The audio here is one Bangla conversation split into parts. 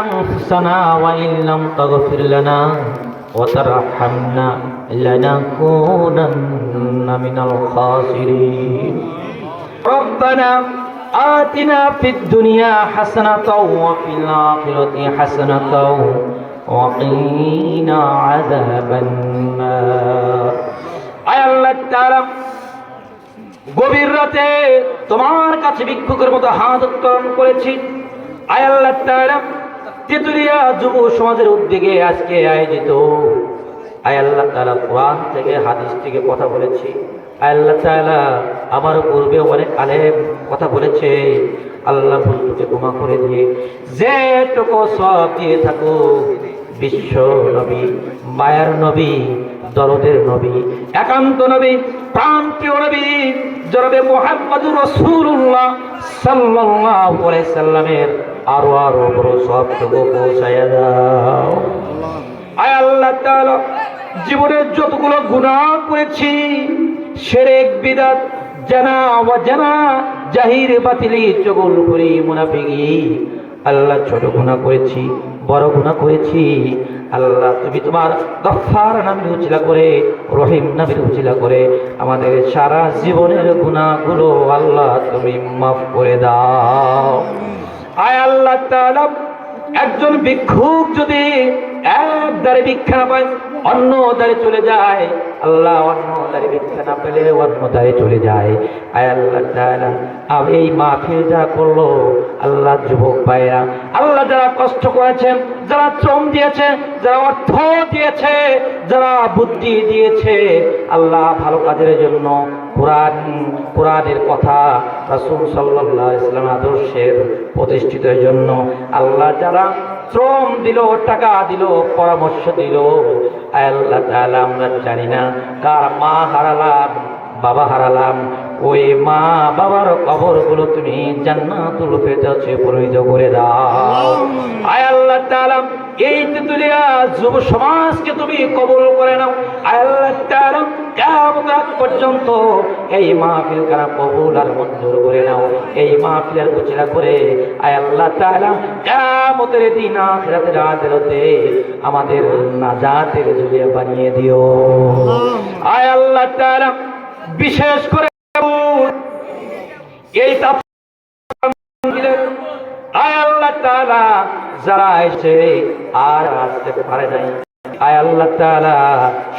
أنفسنا وإن لم تغفر لنا وترحمنا لنكونن من الخاسرين ربنا آتنا في الدنيا حسنة وفي الآخرة حسنة وقنا عذاب النار আয় আল্লাহ তাআলা গভীর রাতে তোমার কাছে ভিক্ষুকের মতো হাত উত্তোলন করেছি। আয় আল্লাহ তাআলা তেতুলিয়া যুব সমাজের উদ্যোগে আজকে আয়োজিত আয় আল্লাহ তাআলা কোরআন থেকে হাদিস থেকে কথা বলেছি। আয় আল্লাহ তাআলা আমার পূর্বে অনেক আলেম কথা বলেছে, আল্লাহ ভুলকে ক্ষমা করে দিয়ে যেটুকু সওয়াব দিয়ে থাকো বিশ্ব নবী, মায়ার নবী, দরদের নবী, একান্ত নবী, প্রাণপ্রিয় নবী জনাবে মুহাম্মদুর রাসূলুল্লাহ সাল্লাল্লাহু আলাইহি সাল্লামের আরো বড় সওয়াবটুকু পৌঁছায়া দাও। আয় আল্লাহ তাআলা জীবনের যতগুলো গুনাহ করেছি, শিরক, বিদআত, জানা ওয়াজানা, জাহির বাতিলি, চগলখুরি, মুনাফিকি, আল্লাহ ছোট গুনাহ করেছি, বড় গুনাহ করেছি। আল্লাহ তুমি তোমার গফফার নামের উচিলা করে, রহিম নামের উচিলা করে আমাদের সারা জীবনের গুনাহগুলো আল্লাহ তুমি মাফ করে দাও। আয় আল্লাহ তাআলা একজন ভিক্ষুক যদি এক দ্বারে ভিক্ষা না পায় অন্য দ্বারে চলে যায়, আল্লাহ অন্য দ্বারে ভিক্ষা না পেলে অন্য দ্বারে চলে যায়। আয় আল্লাহ তাআলা এই মাহফিল যারা করলো, আল্লাহ যুবক ভাইরা, আল্লাহ যারা কষ্ট করেছেন, যারা শ্রম দিয়েছে, যারা অর্থ দিয়েছে, যারা বুদ্ধি দিয়েছে, আল্লাহ ভালো কাজের জন্য, কোরআনের কথা, রাসূল সাল্লাল্লাহু আলাইহি ওয়াসাল্লাম আদর্শের প্রতিষ্ঠিতের জন্য আল্লাহ যারা শ্রম দিল, টাকা দিল, পরামর্শ দিল, আয় আল্লাহ তাআলা আমরা জানি না কার মা হারালাম, বাবা হারালাম, ওই মা বাবার কবরগুলো তুমি জান্নাতুল ফেরদাউসে পরিণত করে দাও। আয় আল্লাহ তাআলা এই তেতুলিয়া যুব সমাজকে তুমি কবুল করে নাও। আয় আল্লাহ তাআলা কিয়ামত পর্যন্ত এই মাহফিল কারা কবুল আর মঞ্জুর করে নাও। এই মাহফিলের উচিলা করে আয় আল্লাহ তাআলা কিয়ামতের দিন আখিরাতের আদালতে আমাদের নাজাতের জরিয়া বানিয়ে দিও। আয় আল্লাহ তাআলা বিশেষ করে এই আয় আল্লাহ তাআলা যারা এসে আর আসতে পারে নাই, আয় আল্লাহ তাআলা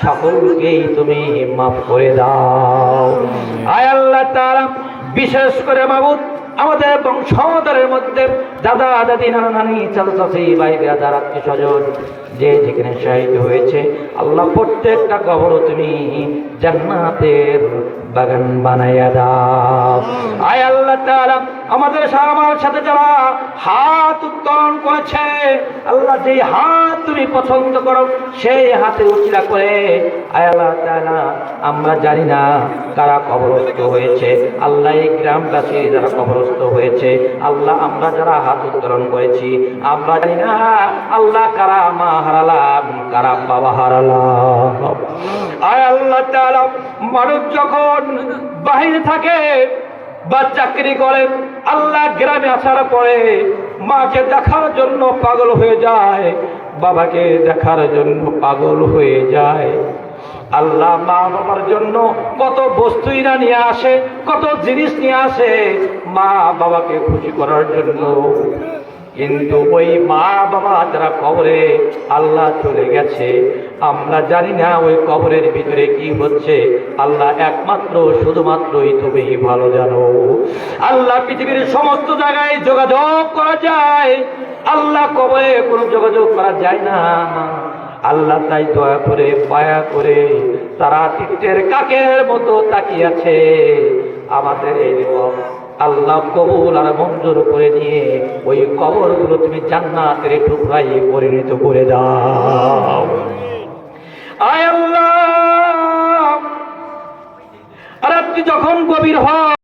সকলকেই তুমি মাফ করে দাও। আয় আল্লাহ তাআলা বিশেষ করে মাবুদ আমাদের বংশধরের মধ্যে দাদা দাদি, নানা নানি, চাচা চাচি, ভাই বিরাদার, আত্মীয় স্বজন যে যেখানে শহীদ হয়েছে, আল্লাহ প্রত্যেকটা কবর তুমি জান্নাতের বাগান বানাইয়া দাও। আয় আল্লাহ তাআলা আমাদের আমার সাথে যারা হাত উত্তোলন করেছে, আল্লাহ যে হাত তুমি পছন্দ করো সেই হাতে উচিলা করে আয় আল্লাহ তাআলা আমরা জানি না কারা কবরস্থ হয়েছে, আল্লাহ এই গ্রামবাসী যারা কবরস্থ হয়েছে, আল্লাহ আমরা যারা হাত উত্তোলন করেছি আমরা জানি না আল্লাহ কারা মা হারালাম, কারা বাবা হারালাম। আয় আল্লাহ তাআলা মানুষ যখন বাহিরে থাকে বা চাকরি করে, আল্লাহ গ্রামে আসার পরে মাকে দেখার জন্য পাগল হয়ে যায়, বাবাকে দেখার জন্য পাগল হয়ে যায়। আল্লাহ মা বাবার জন্য কত বস্তুই না নিয়ে আসে, কত জিনিস নিয়ে আসে মা বাবাকে খুশি করার জন্য, কিন্তু ওই মা বাবা যারা কবরে আল্লাহ চলে গেছে, আমরা জানি না ওই কবরের ভিতরে কি হচ্ছে, আল্লাহ একমাত্র শুধুমাত্রই তুমি ভালো জানো। আল্লাহ পৃথিবীর সমস্ত জায়গায় যোগাযোগ করা যায়, আল্লাহ কবরে কোনো যোগাযোগ করা যায় না। আল্লাহ তাই দয়া করে মায়া করে তারা তীর্থের কাকের মতো তাকিয়ে আছে। আমাদের এই আল্লাহ কবুল আর মঞ্জুর করে নিয়ে ওই কবরগুলো তুমি জান্নাতের টুকরায় পরিণত করে দাও। আয় আল্লাহ রাত্রি যখন গভীর হয়